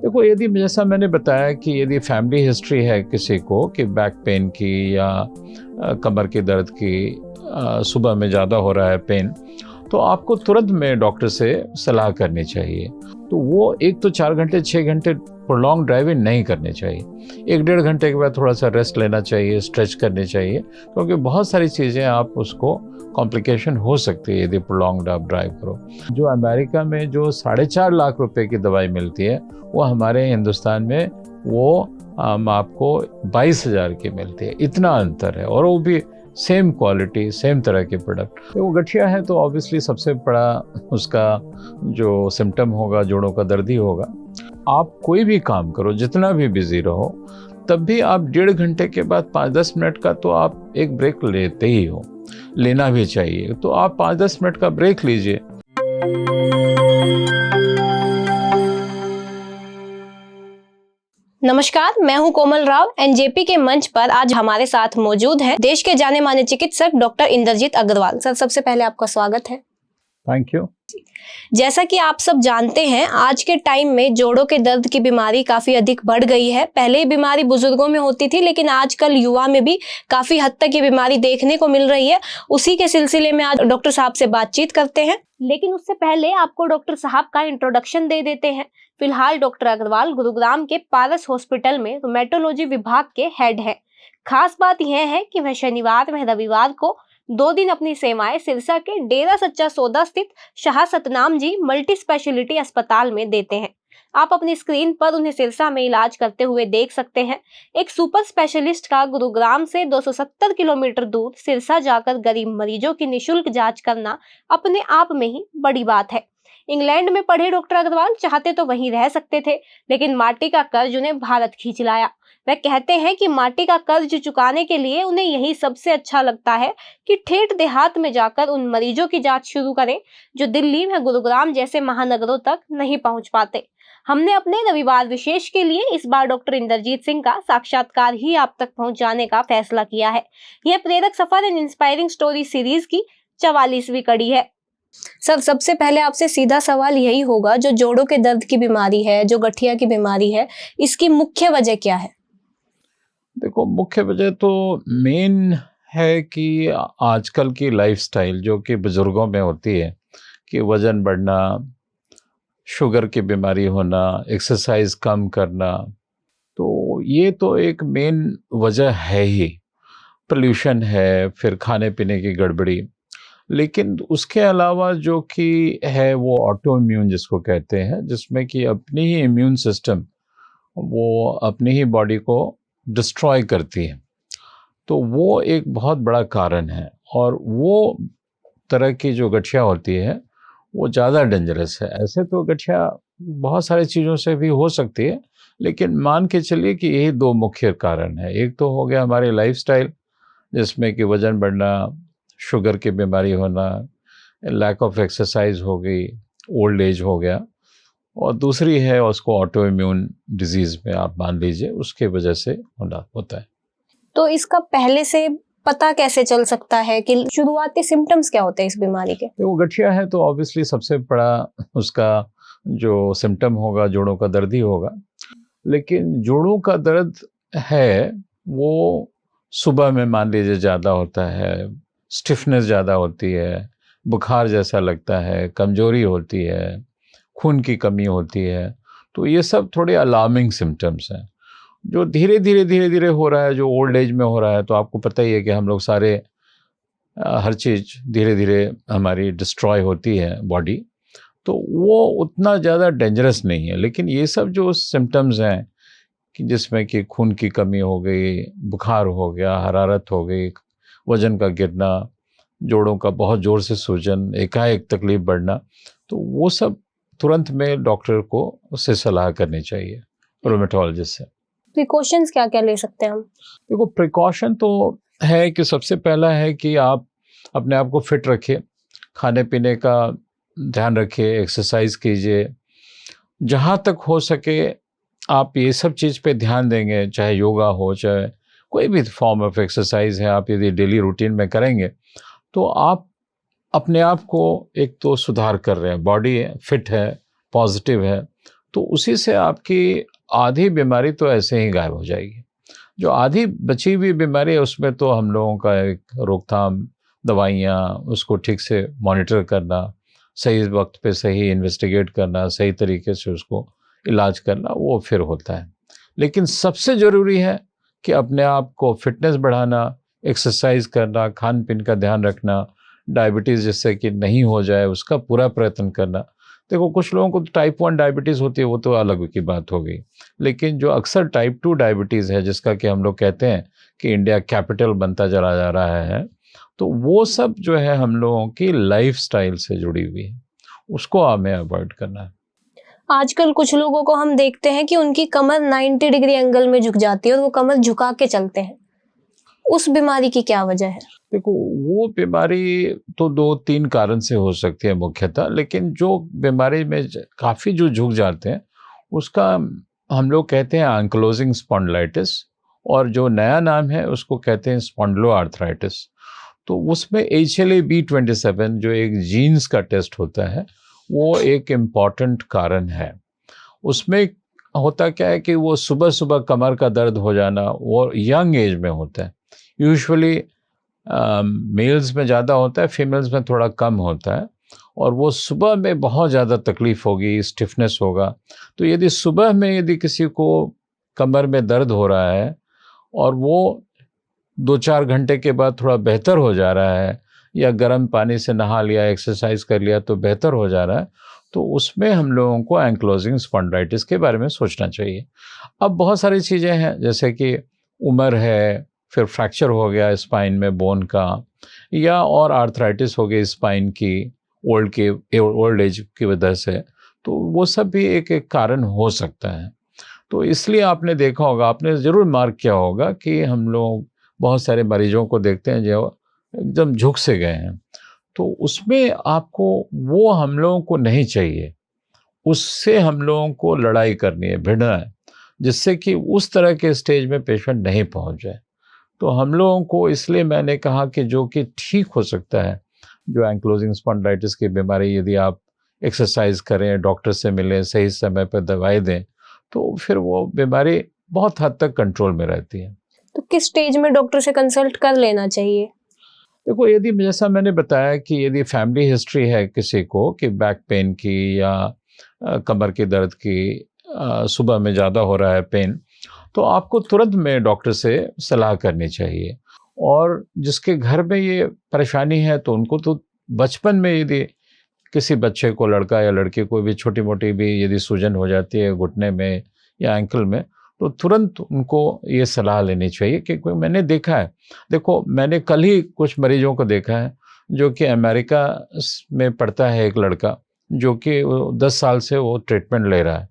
देखो, यदि जैसा मैंने बताया कि यदि फैमिली हिस्ट्री है किसी को कि बैक पेन की या कमर के दर्द की, सुबह में ज़्यादा हो रहा है पेन, तो आपको तुरंत में डॉक्टर से सलाह करनी चाहिए। तो वो 1 तो 4 घंटे 6 घंटे प्रोलॉन्ग ड्राइविंग नहीं करनी चाहिए। 1 डेढ़ घंटे के बाद थोड़ा सा रेस्ट लेना चाहिए, स्ट्रेच करनी चाहिए, क्योंकि बहुत सारी चीज़ें आप उसको कॉम्प्लिकेशन हो सकती है यदि प्रोलॉन्ग्ड आप ड्राइव करो। जो अमेरिका में जो 4.5 लाख रुपए की दवाई मिलती है, वो हमारे हिंदुस्तान में वो आपको 22,000 की मिलती है। इतना अंतर है, और वो भी सेम क्वालिटी, सेम तरह के प्रोडक्ट। तो वो गठिया है तो ऑब्वियसली सबसे बड़ा उसका जो सिम्टम होगा, जोड़ों का दर्द ही होगा। आप कोई भी काम करो, जितना भी बिजी रहो, तब भी आप 1.5 घंटे के बाद 5-10 मिनट का तो आप एक ब्रेक लेते ही हो, लेना भी चाहिए। तो आप 5-10 मिनट का ब्रेक लीजिए। नमस्कार, मैं हूं कोमल राव। एनजेपी के मंच पर आज हमारे साथ मौजूद हैं देश के जाने माने चिकित्सक डॉक्टर इंद्रजीत अग्रवाल। सर, सबसे पहले आपका स्वागत है। Thank you. जैसा कि आप सब जानते हैं, आज के टाइम में जोड़ों के दर्द की बीमारी काफी अधिक बढ़ गई है। पहले ये बीमारी बुजुर्गों में होती थी, लेकिन आजकल युवा में भी काफी हद तक ये बीमारी देखने को मिल रही है। उसी के सिलसिले में आज डॉक्टर साहब से बातचीत करते हैं, लेकिन उससे पहले आपको डॉक्टर साहब का इंट्रोडक्शन दे देते हैं। फिलहाल डॉक्टर अग्रवाल गुरुग्राम के पारस हॉस्पिटल में रोमेटोलॉजी विभाग के हेड है। खास बात यह है कि वह शनिवार व रविवार को 2 दिन अपनी सेवाएं सिरसा के डेरा सच्चा सौदा स्थित शाह सतनाम जी मल्टी स्पेशलिटी अस्पताल में देते हैं। आप अपनी स्क्रीन पर उन्हें सिरसा में इलाज करते हुए देख सकते हैं। एक सुपर स्पेशलिस्ट का गुरुग्राम से 270 किलोमीटर दूर सिरसा जाकर गरीब मरीजों की निशुल्क जांच करना अपने आप में ही बड़ी बात है। इंग्लैंड में पढ़े डॉक्टर अग्रवाल चाहते तो वहीं रह सकते थे, लेकिन माटी का कर्ज उन्हें भारत खींच लाया। वह कहते हैं कि माटी का कर्ज चुकाने के लिए उन्हें यही सबसे अच्छा लगता है कि ठेठ देहात में जाकर उन मरीजों की जांच शुरू करें जो दिल्ली में गुरुग्राम जैसे महानगरों तक नहीं पहुंच पाते। हमने अपने रविवार विशेष के लिए इस बार डॉक्टर इंद्रजीत सिंह का साक्षात्कार ही आप तक पहुंचाने का फैसला किया है। यह प्रेरक suffer and inspiring story series की 44वीं कड़ी है। सर, सबसे पहले आपसे सीधा सवाल यही होगा, जो जोड़ों के दर्द की बीमारी है, जो गठिया की बीमारी है, इसकी मुख्य वजह क्या है? देखो, मुख्य वजह तो मेन है कि आजकल की लाइफस्टाइल जो कि बुजुर्गों में होती है कि वजन बढ़ना, शुगर की बीमारी होना, एक्सरसाइज कम करना, तो ये तो एक मेन वजह है ही। पोल्यूशन है, फिर खाने पीने की गड़बड़ी। लेकिन उसके अलावा जो कि है वो ऑटो इम्यून जिसको कहते हैं, जिसमें कि अपनी ही इम्यून सिस्टम वो अपनी ही बॉडी को डिस्ट्रॉय करती है। तो वो एक बहुत बड़ा कारण है, और वो तरह की जो गठिया होती है वो ज़्यादा डेंजरस है। ऐसे तो गठिया बहुत सारी चीज़ों से भी हो सकती है, लेकिन मान के चलिए कि यही 2 मुख्य कारण है। एक तो हो गया हमारे लाइफस्टाइल, जिसमें कि वज़न बढ़ना, शुगर की बीमारी होना, लैक ऑफ एक्सरसाइज हो गई, ओल्ड एज हो गया, और दूसरी है उसको ऑटो इम्यून डिजीज़ में आप मान लीजिए, उसके वजह से होता है। तो इसका पहले से पता कैसे चल सकता है कि शुरुआती सिम्टम्स क्या होते हैं इस बीमारी के? वो गठिया है तो ऑब्वियसली सबसे बड़ा उसका जो सिम्टम होगा, जोड़ों का दर्द ही होगा। लेकिन जोड़ों का दर्द है वो सुबह में मान लीजिए ज़्यादा होता है, स्टिफनेस ज़्यादा होती है, बुखार जैसा लगता है, कमजोरी होती है, खून की कमी होती है। तो ये सब थोड़े अलार्मिंग सिम्टम्स हैं जो धीरे धीरे हो रहा है, जो ओल्ड एज में हो रहा है। तो आपको पता ही है कि हम लोग सारे हर चीज़ धीरे धीरे हमारी डिस्ट्रॉय होती है बॉडी, तो वो उतना ज़्यादा डेंजरस नहीं है। लेकिन ये सब जो सिम्टम्स हैं कि जिसमें कि खून की कमी हो गई, बुखार हो गया, हरारत हो गई, वज़न का गिरना, जोड़ों का बहुत ज़ोर से सूजन, एकाएक तकलीफ बढ़ना, तो वो सब तुरंत में डॉक्टर को उससे सलाह करनी चाहिए, रोमेटोलॉजिस्ट से। प्रिकॉशंस क्या क्या ले सकते हैं हम? देखो, प्रिकॉशन तो है कि सबसे पहला है कि आप अपने आप को फिट रखिए, खाने पीने का ध्यान रखिए, एक्सरसाइज कीजिए। जहाँ तक हो सके आप ये सब चीज़ पे ध्यान देंगे, चाहे योगा हो, चाहे कोई भी फॉर्म ऑफ एक्सरसाइज है, आप यदि डेली रूटीन में करेंगे तो आप अपने आप को एक तो सुधार कर रहे हैं, बॉडी फिट है, पॉजिटिव है, तो उसी से आपकी आधी बीमारी तो ऐसे ही गायब हो जाएगी। जो आधी बची हुई बीमारी है उसमें तो हम लोगों का एक रोकथाम, दवाइयाँ, उसको ठीक से मॉनिटर करना, सही वक्त पे सही इन्वेस्टिगेट करना, सही तरीके से उसको इलाज करना, वो फिर होता है। लेकिन सबसे ज़रूरी है कि अपने आप को फिटनेस बढ़ाना, एक्सरसाइज करना, खान पीन का ध्यान रखना, डायबिटीज़ जिससे कि नहीं हो जाए उसका पूरा प्रयत्न करना। देखो कुछ लोगों को तो टाइप 1 डायबिटीज़ होती है, वो तो अलग की बात हो गई। लेकिन जो अक्सर टाइप 2 डायबिटीज़ है, जिसका कि हम लोग कहते हैं कि इंडिया कैपिटल बनता चला जा रहा है, तो वो सब जो है हम लोगों की लाइफ़स्टाइल से जुड़ी हुई है, उसको हमें अवॉइड करना है। आजकल कुछ लोगों को हम देखते हैं कि उनकी कमर 90 डिग्री एंगल में झुक जाती है और वो कमर झुका के चलते हैं। उस बीमारी की क्या वजह है? देखो वो बीमारी तो 2-3 कारण से हो सकती है मुख्यतः, लेकिन जो बीमारी में काफ़ी जो झुक जाते हैं उसका हम लोग कहते हैं एंकिलोजिंग स्पॉन्डिलाइटिस, और जो नया नाम है उसको कहते हैं स्पॉन्डिलोआर्थराइटिस। तो उसमें HLA-B27 जो एक जीन्स का टेस्ट होता है, वो एक इम्पॉर्टेंट कारण है। उसमें होता क्या है कि वो सुबह-सुबह कमर का दर्द हो जाना, वो यंग एज में होता है। यूजुअली मेल्स में ज़्यादा होता है, फीमेल्स में थोड़ा कम होता है, और वो सुबह में बहुत ज़्यादा तकलीफ़ होगी, स्टिफनेस होगा। तो यदि सुबह में यदि किसी को कमर में दर्द हो रहा है और वो 2-4 घंटे के बाद थोड़ा बेहतर हो जा रहा है, या गर्म पानी से नहा लिया, एक्सरसाइज कर लिया तो बेहतर हो जा रहा है, तो उसमें हम लोगों को एंकिलोजिंग स्पॉन्डिलाइटिस के बारे में सोचना चाहिए। अब बहुत सारी चीज़ें हैं, जैसे कि उम्र है, फिर फ्रैक्चर हो गया स्पाइन में बोन का, या और आर्थराइटिस हो गई स्पाइन की ओल्ड एज की वजह से, तो वो सब भी एक कारण हो सकता है। तो इसलिए आपने देखा होगा, आपने ज़रूर मार्क किया होगा कि हम लोग बहुत सारे मरीजों को देखते हैं जो एकदम झुक से गए हैं। तो उसमें आपको, वो हम लोगों को नहीं चाहिए, उससे हम लोगों को लड़ाई करनी है, भिड़ना है, जिससे कि उस तरह के स्टेज में पेशेंट नहीं पहुंच जाए। तो हम लोगों को, इसलिए मैंने कहा कि जो कि ठीक हो सकता है, जो एंकिलोजिंग स्पॉन्डिलाइटिस की बीमारी, यदि आप एक्सरसाइज करें, डॉक्टर से मिलें, सही समय पर दवाई दें, तो फिर वो बीमारी बहुत हद तक कंट्रोल में रहती है। तो किस स्टेज में डॉक्टर से कंसल्ट कर लेना चाहिए? देखो यदि, जैसा मैंने बताया कि यदि फैमिली हिस्ट्री है किसी को कि बैक पेन की या कमर के दर्द की, सुबह में ज़्यादा हो रहा है पेन, तो आपको तुरंत में डॉक्टर से सलाह करनी चाहिए। और जिसके घर में ये परेशानी है तो उनको तो बचपन में, यदि किसी बच्चे को, लड़का या लड़की को भी छोटी मोटी भी यदि सूजन हो जाती है घुटने में या एंकल में, तो तुरंत उनको ये सलाह लेनी चाहिए। क्योंकि मैंने देखा है, देखो मैंने कल ही कुछ मरीजों को देखा है जो कि अमेरिका में पढ़ता है एक लड़का, जो कि 10 साल से वो ट्रीटमेंट ले रहा है,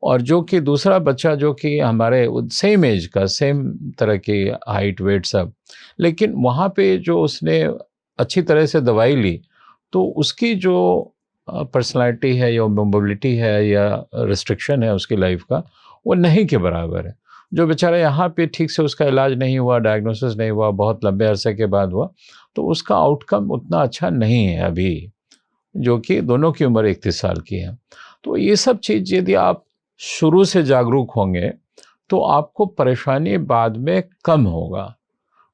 और जो कि दूसरा बच्चा जो कि हमारे सेम एज का, सेम तरह की हाइट वेट सब, लेकिन वहाँ पे जो उसने अच्छी तरह से दवाई ली, तो उसकी जो पर्सनालिटी है या मोबिलिटी है या रिस्ट्रिक्शन है उसकी लाइफ का, वो नहीं के बराबर है। जो बेचारा यहाँ पे ठीक से उसका इलाज नहीं हुआ, डायग्नोसिस नहीं हुआ, बहुत लंबे अरसे के बाद हुआ, तो उसका आउटकम उतना अच्छा नहीं है अभी, जो कि दोनों की उम्र 31 साल की है। तो ये सब चीज़ यदि आप शुरू से जागरूक होंगे तो आपको परेशानी बाद में कम होगा।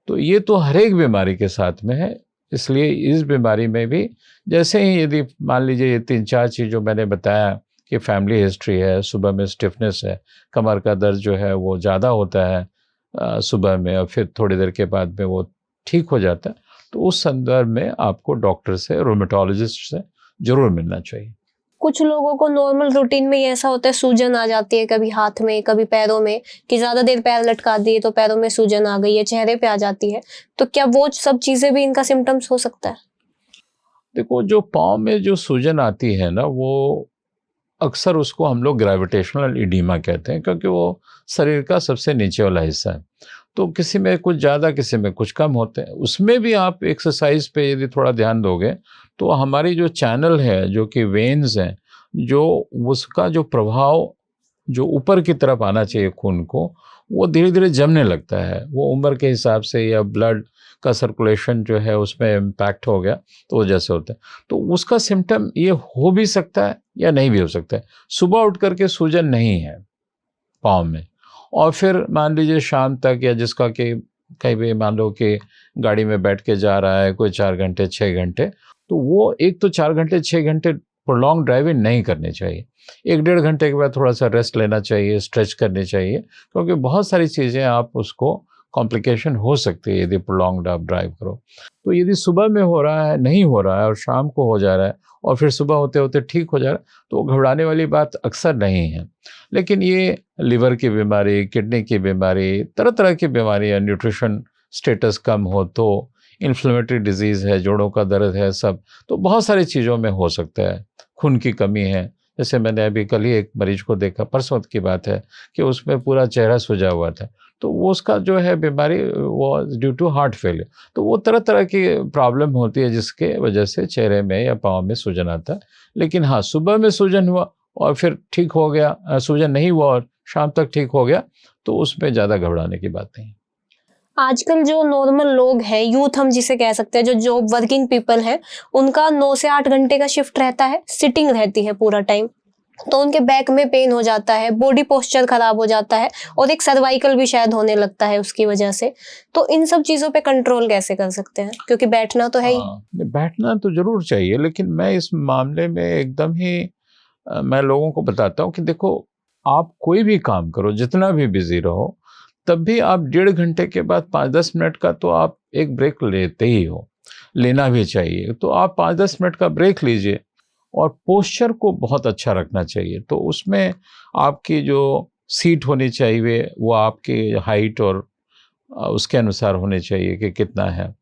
तो ये तो हर एक बीमारी के साथ में है, इसलिए इस बीमारी में भी जैसे ही यदि मान लीजिए ये 3-4 चीज़ जो मैंने बताया कि फैमिली हिस्ट्री है, सुबह में स्टिफनेस है, कमर का दर्द जो है वो ज़्यादा होता है सुबह में, और फिर थोड़ी देर के बाद में वो ठीक हो जाता है, तो उस संदर्भ में आपको डॉक्टर से, रोमेटोलॉजिस्ट से ज़रूर मिलना चाहिए। कुछ लोगों को नॉर्मल रूटीन में ही ऐसा होता है, सूजन आ जाती है कभी हाथ में, कभी पैरों में, कि ज़्यादा देर पैर लटका दिए तो पैरों में सूजन आ गई है, चेहरे पे आ जाती है। तो क्या वो सब चीज़ें भी इनका सिम्टम्स हो सकता है? देखो जो पाँव में जो सूजन आती है ना, वो अक्सर उसको हम लोग ग्रेविटेशनल इडीमा कहते हैं, क्योंकि वो शरीर का सबसे नीचे वाला हिस्सा है। तो किसी में कुछ ज़्यादा, किसी में कुछ कम होते हैं। उसमें भी आप एक्सरसाइज पे यदि थोड़ा ध्यान दोगे, तो हमारी जो चैनल है, जो कि वेन्स हैं, जो उसका जो प्रभाव जो ऊपर की तरफ आना चाहिए खून को, वो धीरे धीरे जमने लगता है। वो उम्र के हिसाब से या ब्लड का सर्कुलेशन जो है उसमें इम्पैक्ट हो गया तो वो जैसे होता है। तो उसका सिम्टम ये हो भी सकता है या नहीं भी हो सकता है। सुबह उठ करके सूजन नहीं है पाँव में, और फिर मान लीजिए शाम तक, या जिसका कि कहीं भी मान लो कि गाड़ी में बैठ के जा रहा है कोई 4 घंटे 6 घंटे, तो वो एक तो 4 घंटे 6 घंटे प्रोलॉन्ग ड्राइविंग नहीं करनी चाहिए। 1 डेढ़ घंटे के बाद थोड़ा सा रेस्ट लेना चाहिए, स्ट्रेच करनी चाहिए, क्योंकि बहुत सारी चीज़ें आप उसको कॉम्प्लिकेशन हो सकती है यदि प्रोलॉन्ग्ड आप ड्राइव करो। तो यदि सुबह में हो रहा है, नहीं हो रहा है और शाम को हो जा रहा है और फिर सुबह होते होते ठीक हो जा रहा है, तो घबराने वाली बात अक्सर नहीं है। लेकिन ये लिवर की बीमारी, किडनी की बीमारी, तरह तरह की बीमारी, न्यूट्रिशन स्टेटस कम हो तो, इन्फ्लेमेटरी डिजीज़ है, जोड़ों का दर्द है, सब तो बहुत सारी चीज़ों में हो सकता है। खून की कमी है, जैसे मैंने अभी कल ही एक मरीज को देखा, परसों की बात है, कि उसमें पूरा चेहरा सूजा हुआ था, तो वो उसका जो है बीमारी वो ड्यू टू हार्ट फेलियर। तो वो तरह तरह की प्रॉब्लम होती है जिसके वजह से चेहरे में या पाँव में सूजन आता है। लेकिन हाँ, सुबह में सूजन हुआ और फिर ठीक हो गया, सूजन नहीं हुआ और शाम तक ठीक हो गया, तो उसमें ज़्यादा घबराने की बात नहीं। आजकल जो नॉर्मल लोग हैं, यूथ हम जिसे कह सकते हैं, जो जॉब वर्किंग पीपल हैं, उनका 9 से 8 घंटे का शिफ्ट रहता है, सिटिंग रहती है पूरा टाइम। तो उनके बैक में पेन हो जाता है, बॉडी पोस्चर खराब हो जाता है और एक सर्वाइकल भी शायद होने लगता है उसकी वजह से। तो इन सब चीज़ों पे कंट्रोल कैसे कर सकते हैं? क्योंकि बैठना तो है ही। नहीं, बैठना तो ज़रूर चाहिए, लेकिन मैं इस मामले में एकदम ही मैं लोगों को बताता हूँ कि देखो, आप कोई भी काम करो, जितना भी बिज़ी रहो, तब भी आप डेढ़ घंटे के बाद 5-10 मिनट का तो आप एक ब्रेक लेते ही हो, लेना भी चाहिए। तो आप 5-10 मिनट का ब्रेक लीजिए और पोस्चर को बहुत अच्छा रखना चाहिए। तो उसमें आपकी जो सीट होनी चाहिए वो आपकी हाइट और उसके अनुसार होनी चाहिए कि कितना है।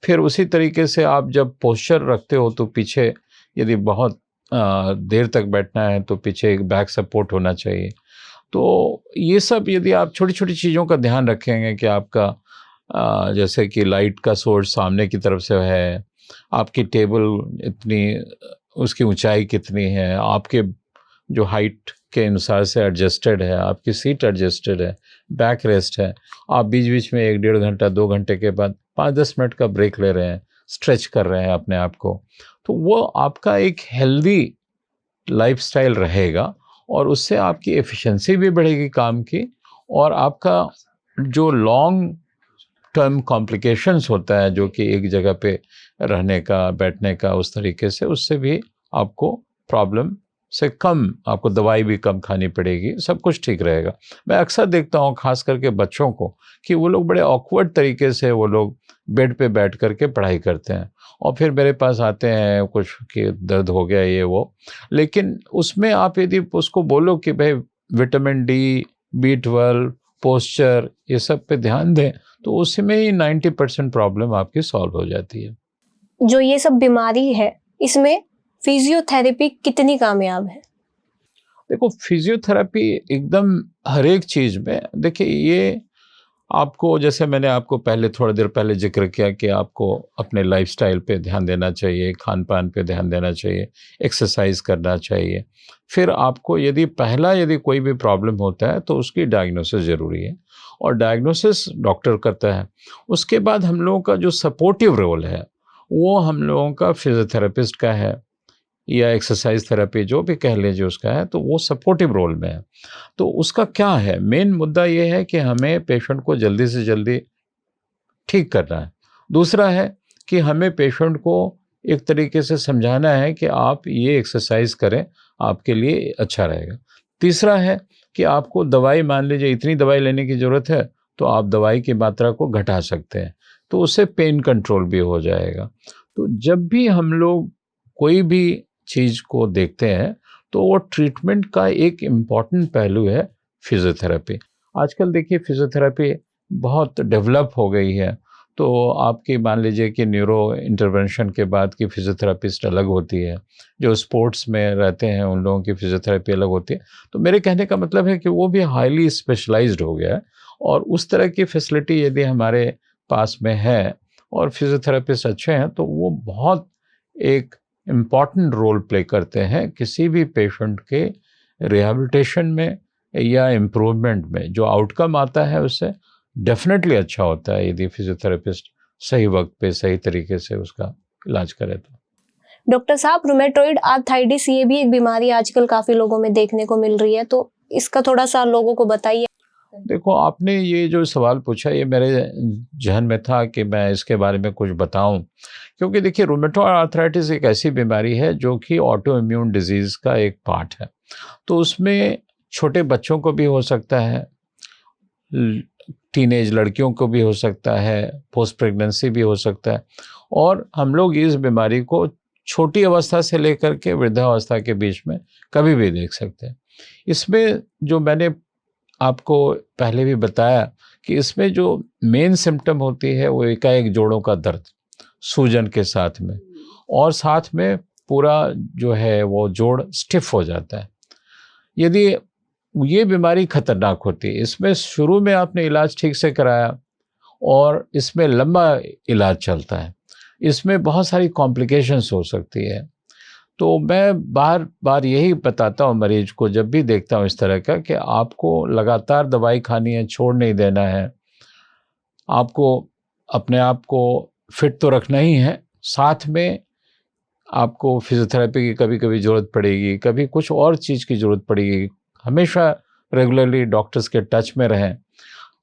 फिर उसी तरीके से आप जब पोस्चर रखते हो तो पीछे यदि बहुत देर तक बैठना है तो पीछे एक बैक सपोर्ट होना चाहिए। तो ये सब यदि आप छोटी-छोटी चीज़ों का ध्यान रखेंगे कि आपका जैसे कि लाइट का सोर्स सामने की तरफ से है, आपकी टेबल इतनी उसकी ऊंचाई कितनी है, आपके जो हाइट के अनुसार से एडजस्टेड है, आपकी सीट एडजस्टेड है, बैक रेस्ट है, आप बीच-बीच में 1 डेढ़ घंटा 2 घंटे के बाद 5-10 मिनट का ब्रेक ले रहे हैं, स्ट्रेच कर रहे हैं अपने आप को, तो वो आपका एक हेल्दी लाइफ़स्टाइल रहेगा और उससे आपकी एफिशिएंसी भी बढ़ेगी काम की, और आपका जो लॉन्ग टर्म कॉम्प्लिकेशंस होता है जो कि एक जगह पे रहने का, बैठने का, उस तरीके से उससे भी आपको प्रॉब्लम से कम, आपको दवाई भी कम खानी पड़ेगी, सब कुछ ठीक रहेगा। मैं अक्सर देखता हूँ ख़ास करके बच्चों को कि वो लोग बड़े ऑकवर्ड तरीके से वो लोग बेड पे बैठ कर के पढ़ाई करते हैं और फिर मेरे पास आते हैं कुछ कि दर्द हो गया ये वो। लेकिन उसमें आप यदि उसको बोलो कि भाई विटामिन डी, B12, पोस्चर, ये सब पे ध्यान दें, तो उसमें ही 90% प्रॉब्लम आपकी सॉल्व हो जाती है। जो ये सब बीमारी है, इसमें फिजियोथेरेपी कितनी कामयाब है? देखो, फिजियोथेरेपी एकदम हर एक चीज़ में, देखिए ये आपको, जैसे मैंने आपको पहले थोड़ी देर पहले ज़िक्र किया कि आपको अपने लाइफ़स्टाइल पे ध्यान देना चाहिए, खान-पान पे ध्यान देना चाहिए, एक्सरसाइज़ करना चाहिए। फिर आपको यदि कोई भी प्रॉब्लम होता है तो उसकी डायग्नोसिस ज़रूरी है और डायग्नोसिस डॉक्टर करता है। उसके बाद हम लोगों का जो सपोर्टिव रोल है, वो हम लोगों का फिजियोथेरेपिस्ट का है या एक्सरसाइज थेरेपी जो भी कह लीजिए उसका है, तो वो सपोर्टिव रोल में है। तो उसका क्या है, मेन मुद्दा ये है कि हमें पेशेंट को जल्दी से जल्दी ठीक करना है। दूसरा है कि हमें पेशेंट को एक तरीके से समझाना है कि आप ये एक्सरसाइज करें, आपके लिए अच्छा रहेगा। तीसरा है कि आपको दवाई, मान लीजिए इतनी दवाई लेने की ज़रूरत है, तो आप दवाई की मात्रा को घटा सकते हैं, तो उससे पेन कंट्रोल भी हो जाएगा। तो जब भी हम लोग कोई भी चीज़ को देखते हैं, तो वो ट्रीटमेंट का एक इम्पॉर्टेंट पहलू है फिज़ियोथेरेपी। आजकल देखिए फिज़ियोथेरेपी बहुत डेवलप हो गई है, तो आपकी मान लीजिए कि न्यूरो इंटरवेंशन के बाद की फिज़ियोथेरेपिस्ट अलग होती है, जो स्पोर्ट्स में रहते हैं उन लोगों की फिज़ियोथेरेपी अलग होती है। तो मेरे कहने का मतलब है कि वो भी हाईली स्पेशलाइज्ड हो गया है और उस तरह की फैसिलिटी यदि हमारे पास में है और फिज़ियोथेरेपिस्ट अच्छे हैं, तो वो बहुत एक इम्पॉर्टेंट रोल प्ले करते हैं किसी भी पेशेंट के रिहैबिलिटेशन में या इम्प्रूवमेंट में जो आउटकम आता है उससे डेफिनेटली अच्छा होता है यदि फिजियोथेरेपिस्ट सही वक्त पे सही तरीके से उसका इलाज करे तो। डॉक्टर साहब, रूमेटॉइड आर्थराइटिस ये भी एक बीमारी आजकल काफी लोगों में देखने को मिल रही है, तो इसका थोड़ा सा लोगों को बताइए। देखो, आपने ये जो सवाल पूछा ये मेरे जहन में था कि मैं इसके बारे में कुछ बताऊं, क्योंकि देखिए रूमेटॉइड आर्थराइटिस एक ऐसी बीमारी है जो कि ऑटो इम्यून डिजीज़ का एक पार्ट है। तो उसमें छोटे बच्चों को भी हो सकता है, टीनेज लड़कियों को भी हो सकता है, पोस्ट प्रेगनेंसी भी हो सकता है, और हम लोग इस बीमारी को छोटी अवस्था से लेकर के वृद्धावस्था के बीच में कभी भी देख सकते हैं। इसमें जो मैंने आपको पहले भी बताया कि इसमें जो मेन सिम्टम होती है वो एकाएक जोड़ों का दर्द सूजन के साथ में, और साथ में पूरा जो है वो जोड़ स्टिफ हो जाता है। यदि ये बीमारी खतरनाक होती है, इसमें शुरू में आपने इलाज ठीक से कराया और इसमें लंबा इलाज चलता है, इसमें बहुत सारी कॉम्प्लिकेशंस हो सकती है। तो मैं बार बार यही बताता हूँ मरीज को जब भी देखता हूँ इस तरह का, कि आपको लगातार दवाई खानी है, छोड़ नहीं देना है, आपको अपने आप को फिट तो रखना ही है, साथ में आपको फिजियोथेरेपी की कभी कभी ज़रूरत पड़ेगी, कभी कुछ और चीज़ की ज़रूरत पड़ेगी। हमेशा रेगुलरली डॉक्टर्स के टच में रहें।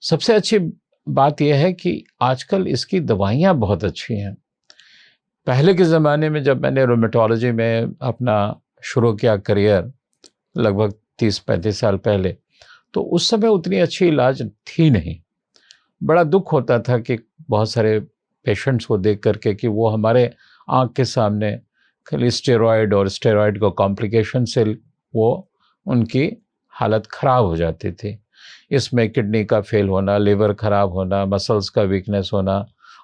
सबसे अच्छी बात यह है कि आजकल इसकी दवाइयाँ बहुत अच्छी हैं। पहले के ज़माने में जब मैंने रूमेटोलॉजी में अपना शुरू किया करियर, लगभग 30-35 साल पहले, तो उस समय उतनी अच्छी इलाज थी नहीं। बड़ा दुख होता था कि बहुत सारे पेशेंट्स को देख करके कि वो हमारे आँख के सामने खाली स्टेरॉयड और स्टेरॉयड को कॉम्प्लिकेशन से वो उनकी हालत ख़राब हो जाती थी। इसमें किडनी का फेल होना, लिवर ख़राब होना, मसल्स का वीकनेस होना,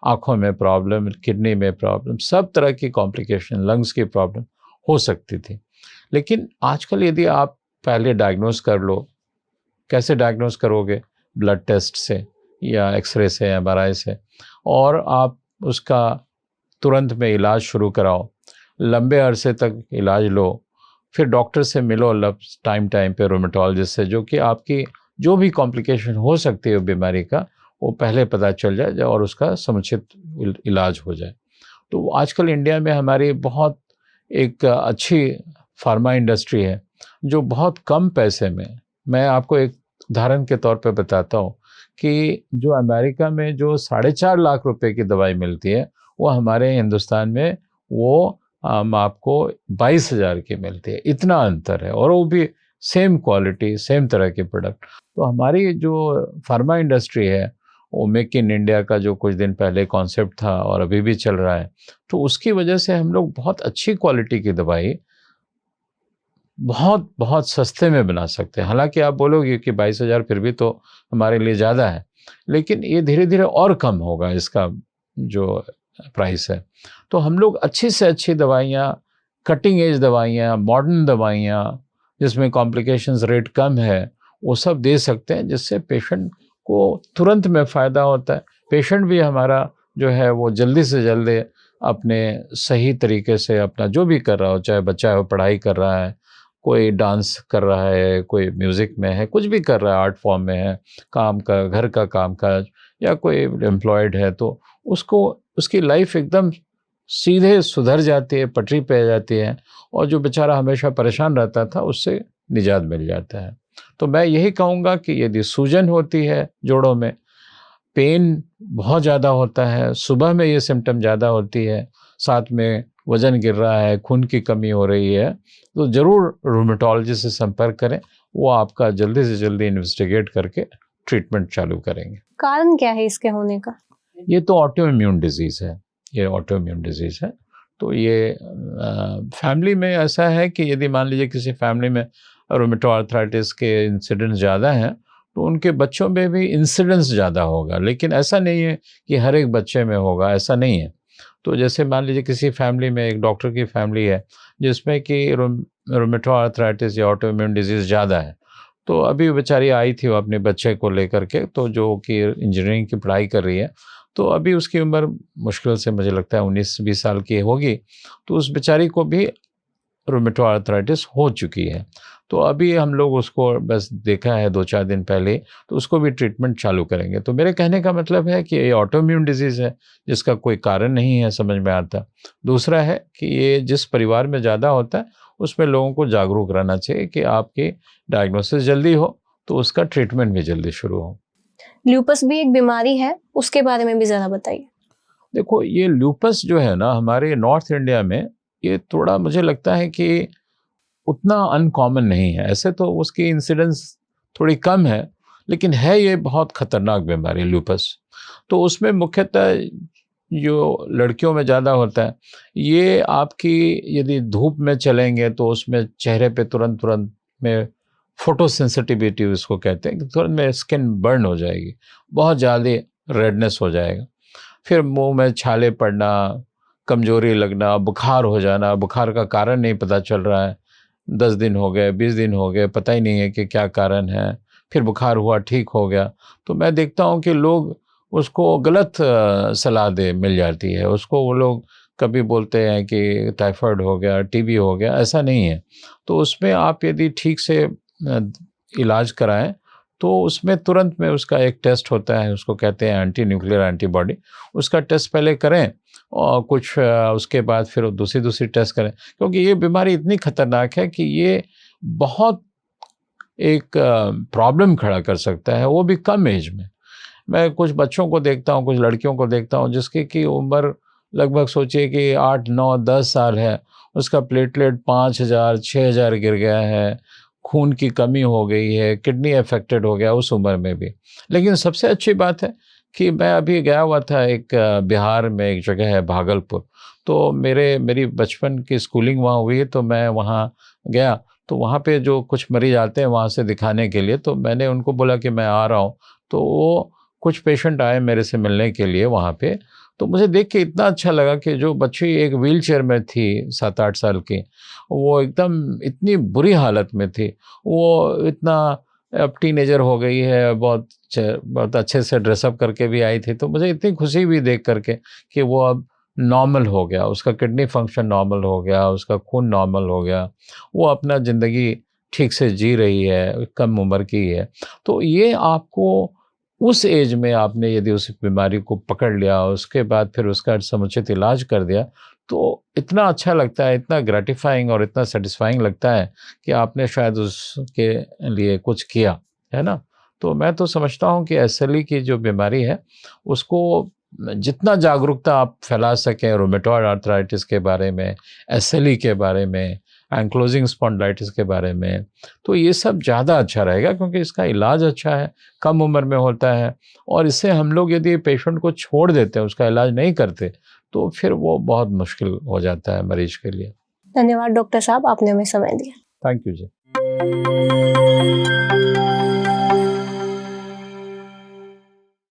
आँखों में प्रॉब्लम, किडनी में प्रॉब्लम, सब तरह की कॉम्प्लिकेशन, लंग्स की प्रॉब्लम हो सकती थी। लेकिन आजकल यदि आप पहले डायग्नोस कर लो, कैसे डायग्नोस करोगे? ब्लड टेस्ट से या एक्सरे से, एमआरआई से, और आप उसका तुरंत में इलाज शुरू कराओ, लंबे अरसे तक इलाज लो, फिर डॉक्टर से मिलो टाइम पे, रूमेटोलॉजिस्ट से, जो कि आपकी जो भी कॉम्प्लिकेशन हो सकती है बीमारी का वो पहले पता चल जाए और उसका समुचित इलाज हो जाए। तो आजकल इंडिया में हमारी बहुत एक अच्छी फार्मा इंडस्ट्री है जो बहुत कम पैसे में, मैं आपको एक उदाहरण के तौर पे बताता हूँ कि जो अमेरिका में जो 4.5 लाख रुपए की दवाई मिलती है, वो हमारे हिंदुस्तान में वो आपको 22,000 की मिलती है। इतना अंतर है, और वो भी सेम क्वालिटी, सेम तरह के प्रोडक्ट। तो हमारी जो फार्मा इंडस्ट्री है वो मेक इन इंडिया का जो कुछ दिन पहले कॉन्सेप्ट था और अभी भी चल रहा है, तो उसकी वजह से हम लोग बहुत अच्छी क्वालिटी की दवाई बहुत बहुत सस्ते में बना सकते हैं। हालांकि आप बोलोगे कि 22,000 फिर भी तो हमारे लिए ज़्यादा है, लेकिन ये धीरे धीरे और कम होगा इसका जो प्राइस है। तो हम लोग अच्छी से अच्छी दवाइयाँ, कटिंग एज दवाइयाँ, मॉडर्न दवाइयाँ जिसमें कॉम्प्लिकेशंस रेट कम है, वो सब दे सकते हैं, जिससे पेशेंट को तुरंत में फ़ायदा होता है। पेशेंट भी हमारा जो है वो जल्दी से जल्दी अपने सही तरीके से अपना जो भी कर रहा हो, चाहे बच्चा हो पढ़ाई कर रहा है, कोई डांस कर रहा है, कोई म्यूज़िक में है, कुछ भी कर रहा है, आर्ट फॉर्म में है, काम का, घर का कामकाज, या कोई एम्प्लॉयड है, तो उसको उसकी लाइफ एकदम सीधे सुधर जाती है, पटरी पे आ जाती है, और जो बेचारा हमेशा परेशान रहता था उससे निजात मिल जाता है। तो मैं यही कहूँगा कि यदि सूजन होती है जोड़ों में, पेन बहुत ज़्यादा होता है, सुबह में ये सिम्टम ज़्यादा होती है, साथ में वज़न गिर रहा है, खून की कमी हो रही है, तो ज़रूर रूमेटोलॉजिस्ट से संपर्क करें। वो आपका जल्दी से जल्दी इन्वेस्टिगेट करके ट्रीटमेंट चालू करेंगे। कारण क्या है इसके होने का? ये तो ऑटो इम्यून डिजीज़ है, ये ऑटो इम्यून डिजीज़ है। तो ये फैमिली में ऐसा है कि यदि मान लीजिए किसी फैमिली में रूमेटॉइड आर्थराइटिस के इंसिडेंट्स ज़्यादा हैं, तो उनके बच्चों में भी इंसिडेंस ज़्यादा होगा, लेकिन ऐसा नहीं है कि हर एक बच्चे में होगा, ऐसा नहीं है। तो जैसे मान लीजिए किसी फैमिली में, एक डॉक्टर की फैमिली है जिसमें कि रूमेटॉइड आर्थराइटिस या ऑटो इम्यून डिजीज़ ज़्यादा है, तो अभी बेचारी आई थी वो अपने बच्चे को लेकर के, तो जो कि इंजीनियरिंग की पढ़ाई कर रही है, तो अभी उसकी उम्र मुश्किल से मुझे लगता है 19-20 साल की होगी, तो उस बेचारी को भी रूमेटॉइड आर्थराइटिस हो चुकी है। तो अभी हम लोग उसको बस देखा है 2-4 दिन पहले, तो उसको भी ट्रीटमेंट चालू करेंगे। तो मेरे कहने का मतलब है कि ये ऑटोइम्यून डिजीज़ है, जिसका कोई कारण नहीं है समझ में आता। दूसरा है कि ये जिस परिवार में ज़्यादा होता है, उसमें लोगों को जागरूक रहना चाहिए कि आपकी डायग्नोसिस जल्दी हो, तो उसका ट्रीटमेंट भी जल्दी शुरू हो। ल्यूपस भी एक बीमारी है, उसके बारे में भी ज़रा बताइए। देखो, ये लूपस जो है ना, हमारे नॉर्थ इंडिया में, ये थोड़ा मुझे लगता है कि उतना अनकॉमन नहीं है। ऐसे तो उसकी इंसिडेंस थोड़ी कम है, लेकिन है ये बहुत खतरनाक बीमारी लूपस। तो उसमें मुख्यतः जो लड़कियों में ज़्यादा होता है, ये आपकी यदि धूप में चलेंगे तो उसमें चेहरे पे तुरंत में फोटो सेंसिटिविटी उसको कहते हैं कि तुरंत में स्किन बर्न हो जाएगी, बहुत ज़्यादा रेडनेस हो जाएगा। फिर मुंह में छाले पड़ना, कमजोरी लगना, बुखार हो जाना, बुखार का कारण नहीं पता चल रहा है, 10 दिन हो गए, 20 दिन हो गए, पता ही नहीं है कि क्या कारण है। फिर बुखार हुआ, ठीक हो गया। तो मैं देखता हूँ कि लोग उसको गलत सलाह दे मिल जाती है उसको। वो लोग कभी बोलते हैं कि टाइफाइड हो गया, टीबी हो गया, ऐसा नहीं है। तो उसमें आप यदि ठीक से इलाज कराएं, तो उसमें तुरंत में उसका एक टेस्ट होता है, उसको कहते हैं एंटी न्यूक्लियर एंटीबॉडी। उसका टेस्ट पहले करें और कुछ उसके बाद फिर दूसरी टेस्ट करें, क्योंकि ये बीमारी इतनी खतरनाक है कि ये बहुत एक प्रॉब्लम खड़ा कर सकता है, वो भी कम एज में। मैं कुछ बच्चों को देखता हूँ, कुछ लड़कियों को देखता हूँ, जिसकी की उम्र लगभग सोचिए कि 8, 9, 10 साल है, उसका प्लेटलेट 5000, 6000 गिर गया है, खून की कमी हो गई है, किडनी अफेक्टेड हो गया उस उम्र में भी। लेकिन सबसे अच्छी बात है कि मैं अभी गया हुआ था एक बिहार में एक जगह है भागलपुर, तो मेरी बचपन की स्कूलिंग वहाँ हुई है, तो मैं वहाँ गया। तो वहाँ पे जो कुछ मरीज आते हैं वहाँ से दिखाने के लिए, तो मैंने उनको बोला कि मैं आ रहा हूँ। तो वो कुछ पेशेंट आए मेरे से मिलने के लिए वहाँ पे। तो मुझे देख के इतना अच्छा लगा कि जो बच्ची एक व्हीलचेयर में थी 7-8 साल की, वो एकदम इतनी बुरी हालत में थी। वो इतना अब टीनेजर हो गई है, बहुत अच्छे से ड्रेसअप करके भी आई थी। तो मुझे इतनी खुशी हुई देख करके कि वो अब नॉर्मल हो गया, उसका किडनी फंक्शन नॉर्मल हो गया, उसका खून नॉर्मल हो गया, वो अपना ज़िंदगी ठीक से जी रही है, कम उम्र की है। तो ये आपको उस एज में आपने यदि उस बीमारी को पकड़ लिया, उसके बाद फिर उसका समुचित इलाज कर दिया, तो इतना अच्छा लगता है, इतना ग्रैटिफाइंग और इतना सैटिस्फाइंग लगता है कि आपने शायद उसके लिए कुछ किया, है ना? तो मैं तो समझता हूँ कि एसएलई की जो बीमारी है, उसको जितना जागरूकता आप फैला सकें रूमेटॉइड आर्थराइटिस के बारे में, एसएलई के बारे में, एंक्लोजिंग स्पॉन्डिलाइटिस के बारे में, तो ये सब ज़्यादा अच्छा रहेगा, क्योंकि इसका इलाज अच्छा है, कम उम्र में होता है। और इससे हम लोग यदि पेशेंट को छोड़ देते हैं, उसका इलाज नहीं करते, तो फिर वो बहुत मुश्किल हो जाता है मरीज के लिए। धन्यवाद डॉक्टर साहब, आपने हमें समय दिया। Thank you ji.